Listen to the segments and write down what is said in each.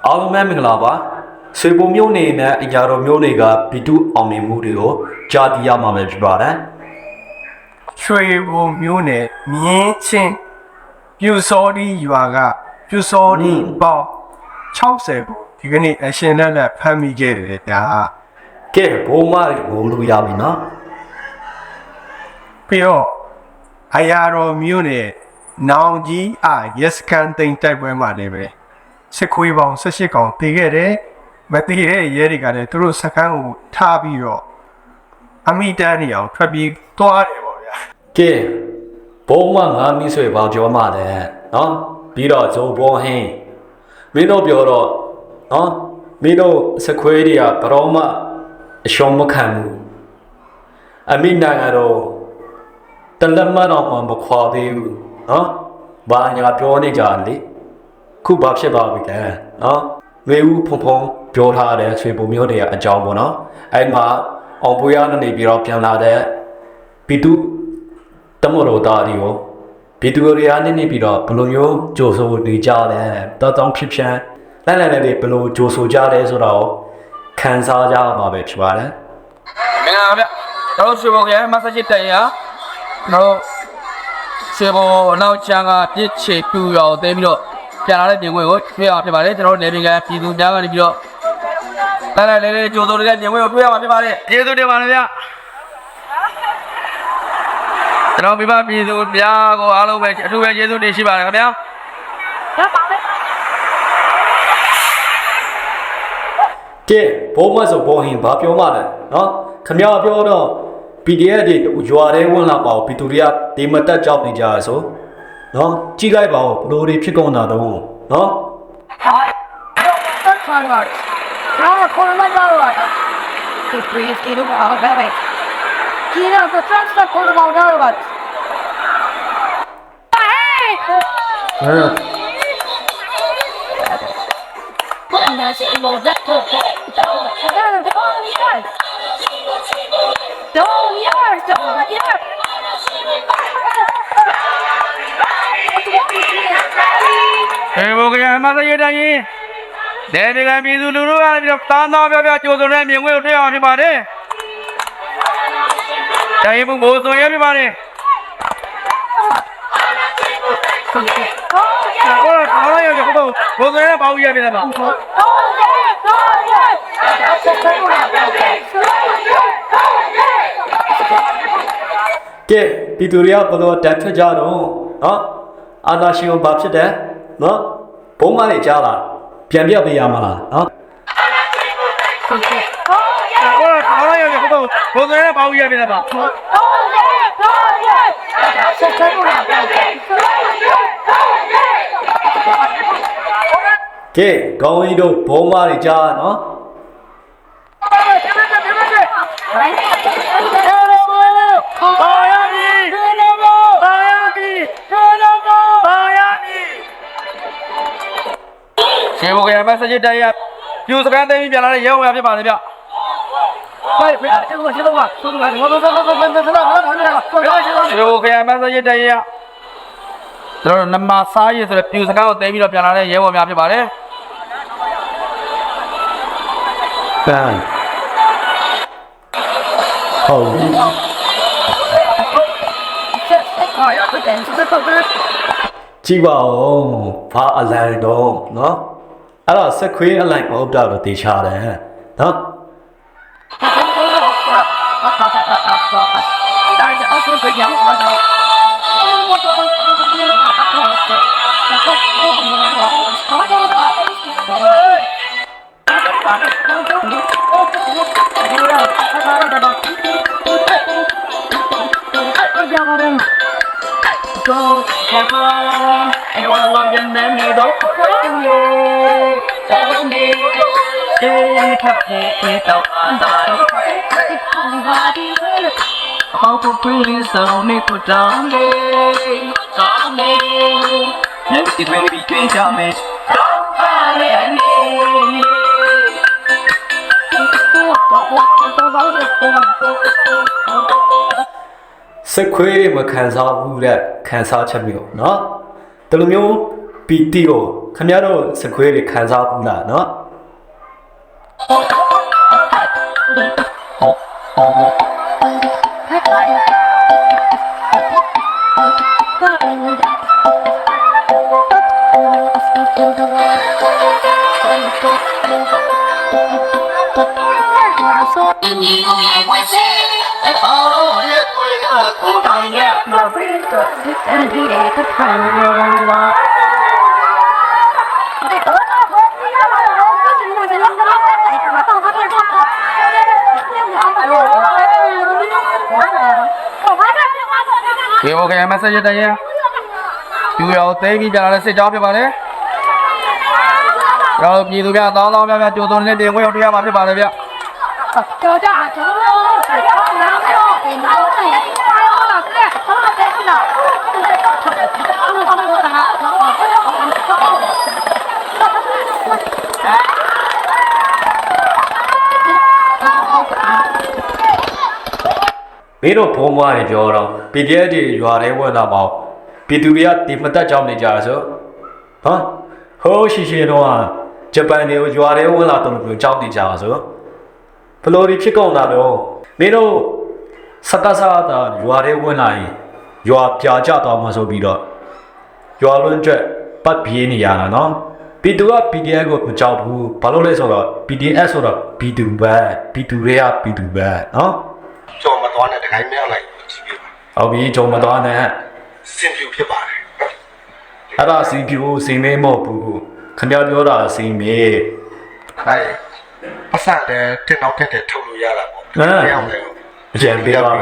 အားလုံးပဲမင်္ဂလာပါဆွေပုံမျိုးနေနဲ့အရာတော်မျိုးတွေကဘီတုအောင်မြင်မှုတွေကိုကြားသိရမှာပဲဖြစ်ပါတယ်ရွှေဘုံမျိုးနဲ့မြင်းချင်းပြူစောဒီရွာကပြူစောဒီပေါင်း60ကိုဒီကနေ့အရှင်လက်ဖမ်းမိခဲ့တယ်ဗျာကဲဘုံမငုံလို့ရပြီနော်ပြီးတော့အရာတော်မျိုးနဲ့နောင်ကြီးရက်စကန်တိန်တိုက်ပွဲမှာလည်းပဲစစ်ခွေးပေါင်း18ကောင်တည်ခဲ့တယ်မတည်တဲ့ရဲတွေကလည်းသူတို့စကန်ကိုထားပြီးတော့အမိတန်းနေအောင်ထွက်ပြေးသွားတယ်ပေါ့ဗျာကဲဘုံမငါမိဆွေပေါင်းပြောမှတယ်နော်ပြီးတော့ဇိုးဘောဟင်းမင်းတို့ပြောတော့နော်မင်းတို့စခွေးတွေကဘရောမအရှုံးမခံဘူးအမိနိုင်ကတော့တလက်မတော့မခွာသေးဘူးနော်ဘာညာပြောနေကြလေခုဘာဖြစ်သွားပြီလဲနော်မေဦးဖုံဖုံပြောထားတဲ့ဆွေပုံမျိုးတွေအကြောင်းပေါ့နော်အဲ့မှာအောင်ပွေးရနေပြီးတော့ပြန်လာတဲ့ဘီတုတမတော်သားတွေကိုဘီတုရီယာနေပြီးတော့ဘယ်လိုမျိုးကြိုးဆိုနေကြလဲတောင်းဖြစ်ပြန်လိုက်လိုက်လေးဘယ်လိုကြိုးဆိုကြလဲဆိုတော့ခံစားကြမှာပဲဖြစ်ပါတယ်မင်္ဂလာပါဗျကျွန်တော်ဆွေပုံရဲ့မဆာချစ်တိုင်ရတော့ဆွေပုံနောက်ချမ်းကပြစ်ချေပြူရောတဲပြီးတော့ပြန်လာတဲ့ပြင်ခွင့်ကိုတွေ့ရမှာဖြစ်ပါတယ်ကျွန်တော်နေပြည်ကပြည်သူများကနေပြီးတော့လိုက်လေးကြိုးစိုးတဲ့ပြင်ခွင့်ကိုတွေ့ရမှာဖြစ်ပါတယ်ကျေးဇူးတင်ပါတယ်ဗျကျွန်တော်မိဘပြည်သူများကိုအားလုံးပဲအထူးပဲကျေးဇူးတင်ရှိပါတယ်ခင်ဗျာကဲဘုံမဆိုဘုံဟင်ဘာပြောမှလဲနော်ခမရပြောတော့ PDF တွေရွာထဲဝင်လာပါဦးပီတူရီယာဒီမတက်ကြောက်နေကြရဆိုနော်ကြည့်လိုက်ပါဦးဘလို့တွေဖြစ်ကုန်တာတော့နော်ဆက်ခါလာတော့ခေါ်လိုက်ပါတော့ဒီပရီစတီတို့အားပဲပဲဒီတော့ဆက်ခေါ်တော့တော့ပါဟေးဘာလဲစီမောဇက်တော့ဘုရားမဆရတိုင်းဒေဒီကပြည်သူလူထုကပြီးတော့တာနာပြပြကြိုးစုံတဲ့မြင်ကွင်းကိုတွေ့အောင်ဖြစ်ပါတယ်။တိုင်းဘုံဘိုးစုံရဖြစ်ပါတယ်။ဟုတ်ကဲ့အားရကြတော့ဘိုးစုံရပေါ့ရပြတယ်ပါ။ကဲပီတူရီယာဘလို့တက်ထွက်ကြတော့နော်အာနာရှင်ဘာဖြစ်တယ်နော်ဘုံမလေးကြားလာပြန်ပြပေးရမှာလားနော်ဟုတ်ကဲ့အားရကြတော့ဘိုးစုံရပေါ့ရပြတယ်ပါ။ကဲကောင်းကြီးတို့ဘုံမလေးကြားနော်ကျေဘုရားမဆာချစ်တိုင်ရပြူစကန်သိမ်းပြန်လာတဲ့ရဲဝရဖြစ်ပါလေဗျဟဲ့ကျေဘုရားမဆာချစ်တိုင်ရကျွန်တော်နမစားရဆိုတဲ့ပြူစကန်ကိုသိမ်းပြီးတော့ပြန်လာတဲ့ရဲဝရဖြစ်ပါတယ်ပန်းဟုတ်ကြည့်ပါဦးဘာအလန်တော့နော်အဲ့တော့စက်ခွေးအလိုက်မဟုတ်တော့တေချာတယ်နော်How to please the only put down Never did really be doing damageစက်ခွေးမခံစားဘူးတဲ့ခံစားချက်မျိုးเนาะတလူမျိုးပီတီကို ခမရတို့စခွေးတွေခံစားဘူးလားနော်ဒီโอเคမဆက်ရတဲ့ရယူရောသိပြီးကြလာတဲ့စစ်ကြောင်းဖြစ်ပါလေကျွန်တော်ပြည်သူများတောင်းတောင်းများကြိုးသွင်းနေတဲ့ဝင်ရောက်တရားမှာဖြစ်ပါလေဗျကြောကြကြောမင်းတို့ဘုံမွားနေပြောတော့ PDF တွေရွာထဲဝင်လာပေါ့ပြည်သူတွေကဒီမတက်ကြောင်းနေကြဆိုဟောဟိုးရှိတော့ဂျပန်တွေကိုရွာထဲဝင်လာတော့လို့ကြောင်းနေကြဆိုဘလို့ဒီဖြစ်ကုန်တာတော့မင်းတို့စကစားတာရွာထဲဝင်လာရင်ရွာပြာကျသွားမှာဆိုပြီးတော့ရွာလွန်းကျက်ပတ်ပြေးနေရတာနော်ပြည်သူက PDF ကိုမကြောက်ဘူးဘာလို့လဲဆိုတော့ PDF ဆိုတော့ပြည်သူပဲပြည်သူတွေကပြည်သူပဲနော်ကျော်မသွားနဲ့တခိုင်းမရလိုက်ကြည့်ပြပါဟုတ်ပြီကြုံမသွားနဲ့စင်ပြူဖြစ်ပါတယ်အဲ့ဒါစီပြူစီမေးမဟုတ်ဘူးခင်ဗျားပြောတာစီမေးဟဲ့ပတ်စံတဲ့တင်တော့တဲ့ထုတ်လို့ရတာပေါ့ပြောင်းတယ်အကျန်ပေးပါရ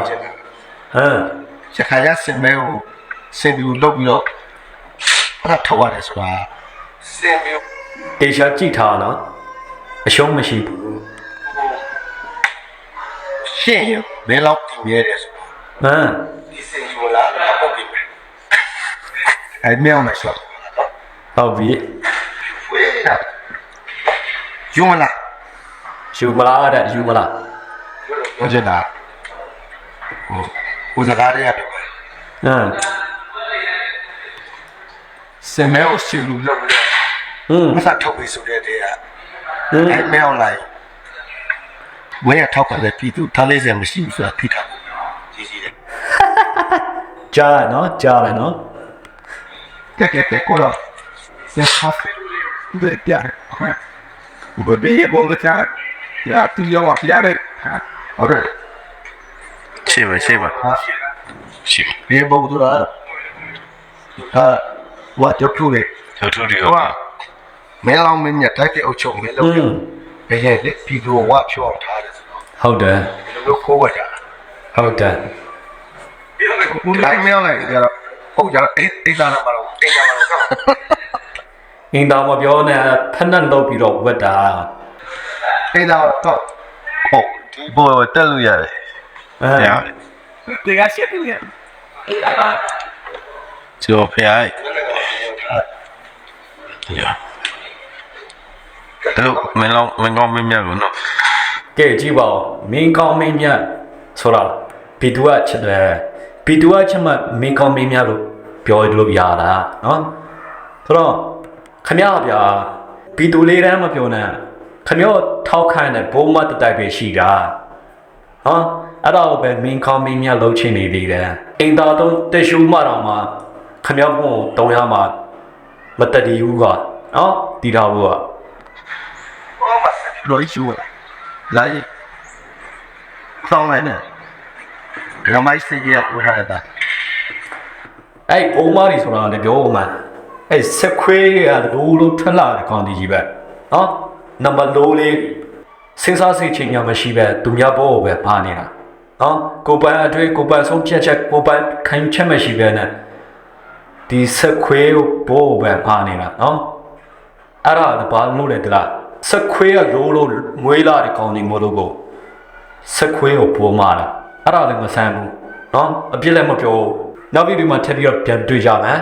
ခိုင်ရစင်မဲကိုစင်ပြူလုပ်ပြီးတော့အဲ့ဒါထုတ်ရတယ်ဆိုတာစင်ပြူတေချာကြည့်ထားနော်အရှုံးမရှိဘူးရှင်းဘယ်လောက်ပြင်ရတယ်ဆိုဒီစင်ယူလာတော့ပုတ်ပြီအဲ့မြောင်းမယ်ဆိုဟုတ်ပြီဝေးယူမလားတဲ့ယူမလားဟုတ်တယ်လားဟိုစကားတွေရတယ်စင်မဲကိုစီလူလုပ်လို့မစားထုတ်ပြီးဆိုတဲ့တည်းကအဲ့မြောင်းလိုက်ဝဲရထောက်ပါတယ်ပြည်သူထားလေးစရာမရှိဘူးဆိုတာသိတာကြီးကြီးတယ်ကြားတယ်နော်ကဲကိုတော့ဆက်ခါဘယ်ပြဘယ်ဘေးဘောကစားရတူရောပြရတယ်ဟုတ်တယ်ရှိပါရှိဘေးဘောကလာဝတ်တော့ထူတယ်မဲလောင်မင်းမြတ်တိုက်တဲ့အုပ်ချုပ်မဲလို့ဘယ်ရဲ့ပြည်သူဝါဖြောထားတယ်ဟုတ်တယ်လို့ခိုးဝတ်တာဟုတ်တယ်ဘူးလိုက်မလိုက်ကြတော့ဟုတ်ကြတော့အိမ်သားလာမှာတော့အိမ်သားမှာတော့အင်းတော်မပြောနဲ့ဖက်နဲ့လုပ်ပြီးတော့ဝတ်တာအိမ်သားတော့ဟုတ်ဒီဘောတက်လို့ရတယ်ဒီကရှက်ပြည့်အိမ်သားကျော်ဖျားတော့မင်းကောင်းမင်းမြတ်ကိုနော်ကဲကြည့်ပါဦးမင်းကောင်းမင်းမြတ်ဆိုတာဘီတူကချစ်တယ်ဘီတူကချစ်မှမင်းကောင်းမင်းမြတ်လို့ပြောရလို့ရတာနော်ဆိုတော့ခမရဗျာဘီတူလေးတန်းမပြောနဲ့ခမရထောက်ခိုင်းတဲ့ဘိုးမတတိုက်ပဲရှိတာဟောအဲ့တော့ပဲမင်းကောင်းမင်းမြတ်လှုပ်ချင်နေသေးတယ်အိမ်တော်တော့တရှူမှတော့မှခမရဘုံ300မှမတတည်ဘူးကနော်တီတာဘူးက罗伊修了，来，上来呢，让买时间不啥的。အဲ့ဘုံမတွေဆိုတာလည်းပြောဦးမှာအဲ့ဆက်ခွေးကလိုထွက်လာတဲ့ကောင်ဒီကြီးပဲနော်နံပါတ်4လေးစဉ်းစားစိတ်ချင်းညာမရှိပဲသူများဘောကိုပဲပါနေတာနော်ကိုပန်အတွေ့ကိုပန်ဆုံးဖြတ်ချက်ကိုပန်ခံယူချက်မရှိပဲနဲ့ဒီဆက်ခွေးကိုဘောကိုပဲပါနေတာနော်အဲ့ဒါဘာလို့လဲတလားဆက်ခွေးကလိုမွေးလာတဲ့ကောင်ဒီမို့လို့ကိုဆက်ခွေးကိုပိုးမာတာအဲ့ဒါလည်းမဆန်းဘူးနော်အပြစ်လည်းမပြောနောက်ပြီးဒီမှာထပ်ပြီးတော့ပြန်တွေ့ကြမယ်